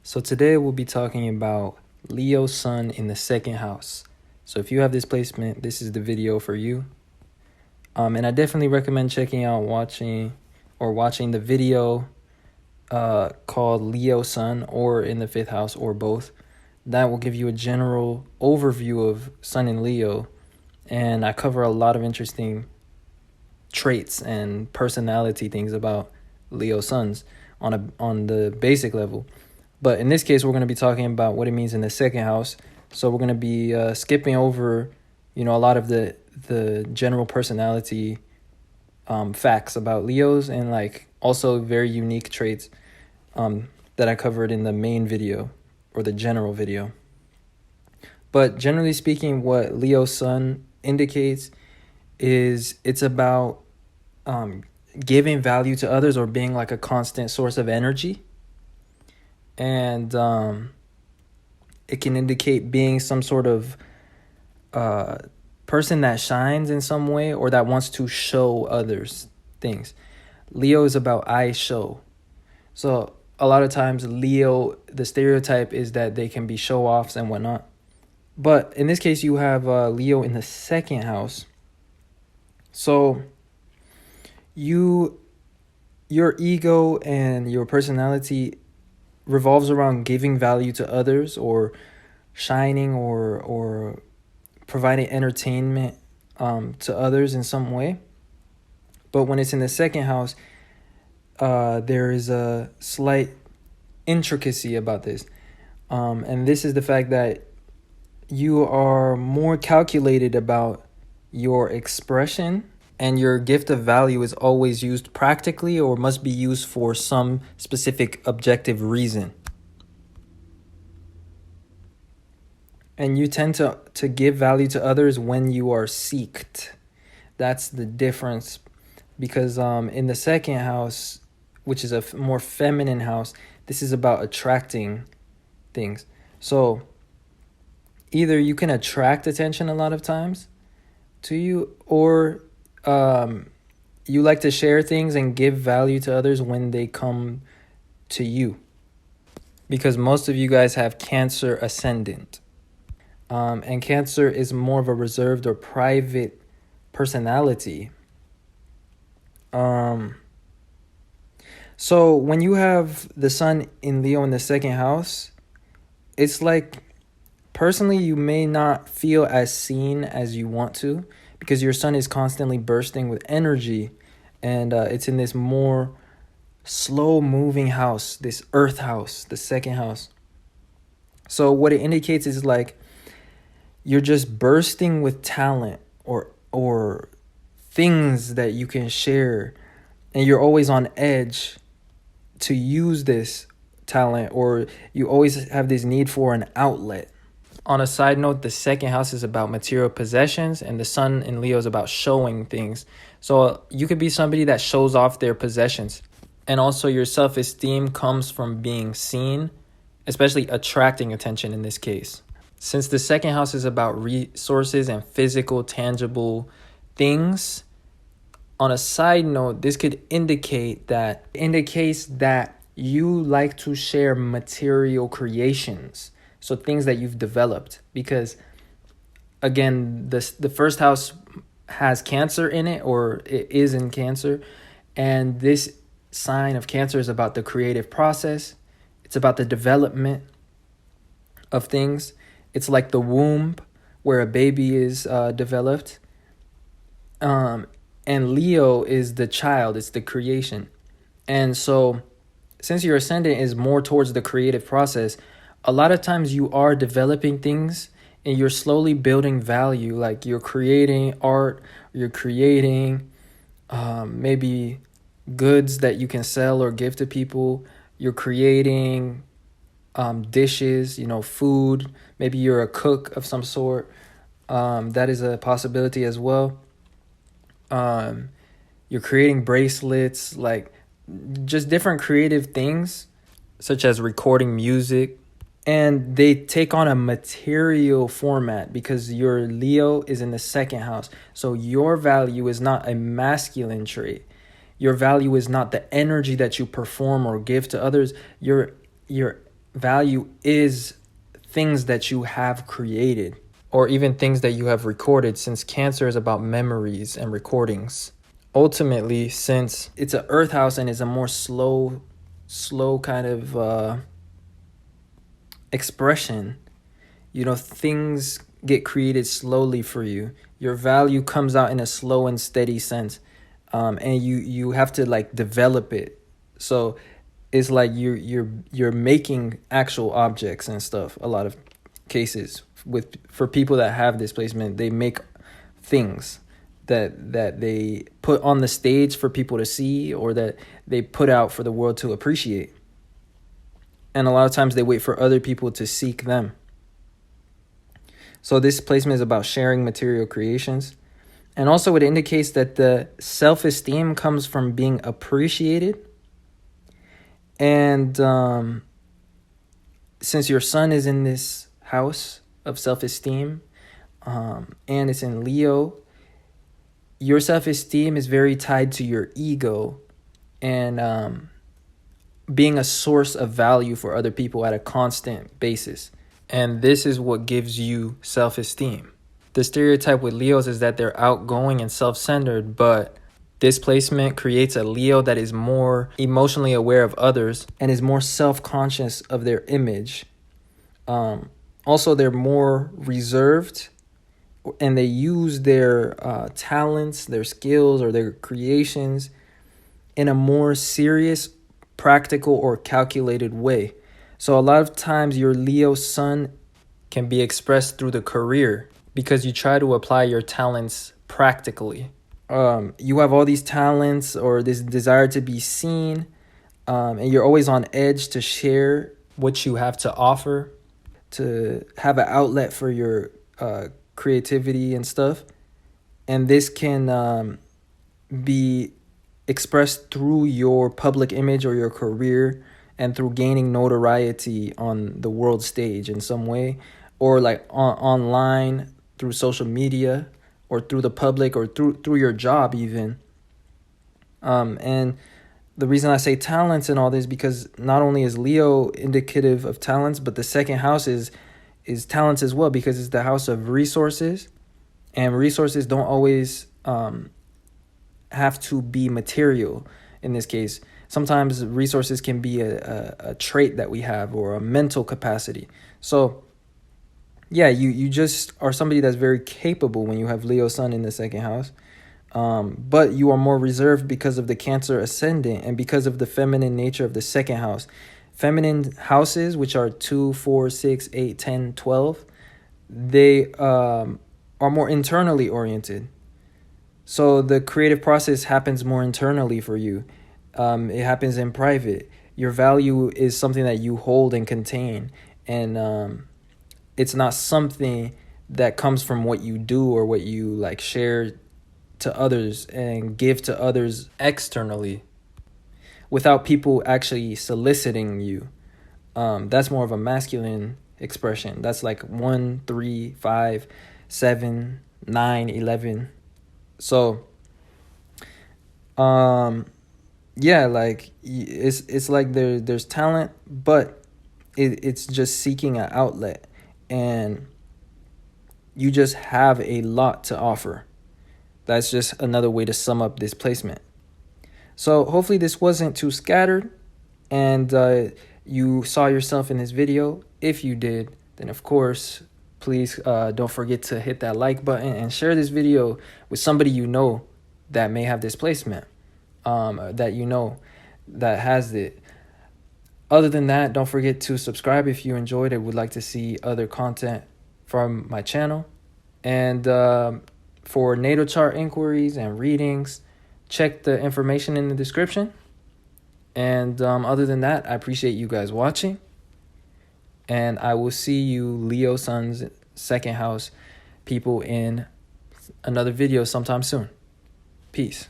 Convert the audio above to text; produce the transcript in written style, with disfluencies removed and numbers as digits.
So today we'll be talking about Leo Sun in the second house. So if you have this placement, this is the video for you. And I definitely recommend watching the video called Leo Sun, or in the fifth house, or both. That will give you a general overview of Sun in Leo, and I cover a lot of interesting traits and personality things about Leo Suns on the basic level. But in this case, we're going to be talking about what it means in the second house. So we're going to be skipping over, a lot of the general personality facts about Leos, and also very unique traits that I covered in the main video, or the general video. But generally speaking, what Leo Sun indicates is it's about giving value to others, or being like a constant source of energy. And it can indicate being some sort of person that shines in some way, or that wants to show others things. Leo is about I show. So a lot of times Leo, the stereotype is that they can be show-offs and whatnot. But in this case, you have Leo in the second house. So your ego and your personality revolves around giving value to others, or shining, or providing entertainment to others in some way. But when it's in the second house, there is a slight intricacy about this. And this is the fact that you are more calculated about your expression, and your gift of value is always used practically, or must be used for some specific objective reason. And you tend to give value to others when you are seeked. That's the difference. Because in the second house, which is a more feminine house, this is about attracting things. So either you can attract attention a lot of times to you, or you like to share things and give value to others when they come to you. Because most of you guys have Cancer ascendant. And Cancer is more of a reserved or private personality. So when you have the Sun in Leo in the second house, it's like, personally, you may not feel as seen as you want to, because your Sun is constantly bursting with energy, and it's in this more slow-moving house, this Earth house, the second house. So what it indicates is like you're just bursting with talent, or things that you can share, and you're always on edge to use this talent, or you always have this need for an outlet. On a side note, the second house is about material possessions, and the Sun in Leo is about showing things. So you could be somebody that shows off their possessions. And also your self-esteem comes from being seen, especially attracting attention in this case. Since the second house is about resources and physical, tangible things, on a side note, this could indicates that you like to share material creations. So things that you've developed, because again, the first house has Cancer in it, or it is in Cancer. And this sign of Cancer is about the creative process. It's about the development of things. It's like the womb where a baby is developed. And Leo is the child, it's the creation. And so since your ascendant is more towards the creative process, a lot of times you are developing things, and you're slowly building value. Like you're creating art, you're creating maybe goods that you can sell or give to people. You're creating dishes, food. Maybe you're a cook of some sort. That is a possibility as well. You're creating bracelets, like just different creative things, such as recording music. And they take on a material format, because your Leo is in the second house. So your value is not a masculine trait. Your value is not the energy that you perform or give to others. Your value is things that you have created, or even things that you have recorded, since Cancer is about memories and recordings. Ultimately, since it's an earth house and it's a more slow kind of expression, things get created slowly for you. Your value comes out in a slow and steady sense, and you have to like develop it. So it's like you're making actual objects and stuff. A lot of cases for people that have this placement, they make things that they put on the stage for people to see, or that they put out for the world to appreciate. And a lot of times they wait for other people to seek them. So this placement is about sharing material creations. And also it indicates that the self-esteem comes from being appreciated. And since your sun is in this house of self-esteem, and it's in Leo, your self-esteem is very tied to your ego and being a source of value for other people at a constant basis. And this is what gives you self-esteem. The stereotype with Leos is that they're outgoing and self-centered, but this placement creates a Leo that is more emotionally aware of others and is more self-conscious of their image. Also, they're more reserved, and they use their talents, their skills, or their creations in a more serious, practical, or calculated way. So a lot of times your Leo sun can be expressed through the career because you try to apply your talents practically. You have all these talents or this desire to be seen, and you're always on edge to share what you have to offer, to have an outlet for your creativity and stuff. And this can be expressed through your public image or your career, and through gaining notoriety on the world stage in some way, or like online through social media, or through the public, or through your job even. And the reason I say talents and all this, because not only is Leo indicative of talents, but the second house is talents as well, because it's the house of resources, and resources don't always have to be material. In this case, sometimes resources can be a trait that we have, or a mental capacity. So yeah, you just are somebody that's very capable when you have Leo sun in the second house. But you are more reserved because of the Cancer ascendant and because of the feminine nature of the second house. Feminine houses, which are 2, 4, 6, 8, 10, 12, they are more internally oriented. So the creative process happens more internally for you. It happens in private. Your value is something that you hold and contain. And it's not something that comes from what you do or what you like share to others and give to others externally without people actually soliciting you. That's more of a masculine expression. That's like 1, 3, 5, 7, 9, 11. So yeah, like it's like there's talent, but it's just seeking an outlet, and you just have a lot to offer. That's just another way to sum up this placement. So hopefully this wasn't too scattered, and you saw yourself in this video. If you did, then of course, please don't forget to hit that like button and share this video with somebody you know that may have this placement, that you know that has it. Other than that, don't forget to subscribe if you enjoyed it, would like to see other content from my channel. And for natal chart inquiries and readings, check the information in the description. And other than that, I appreciate you guys watching. And I will see you Leo Sun's second house people in another video sometime soon. Peace.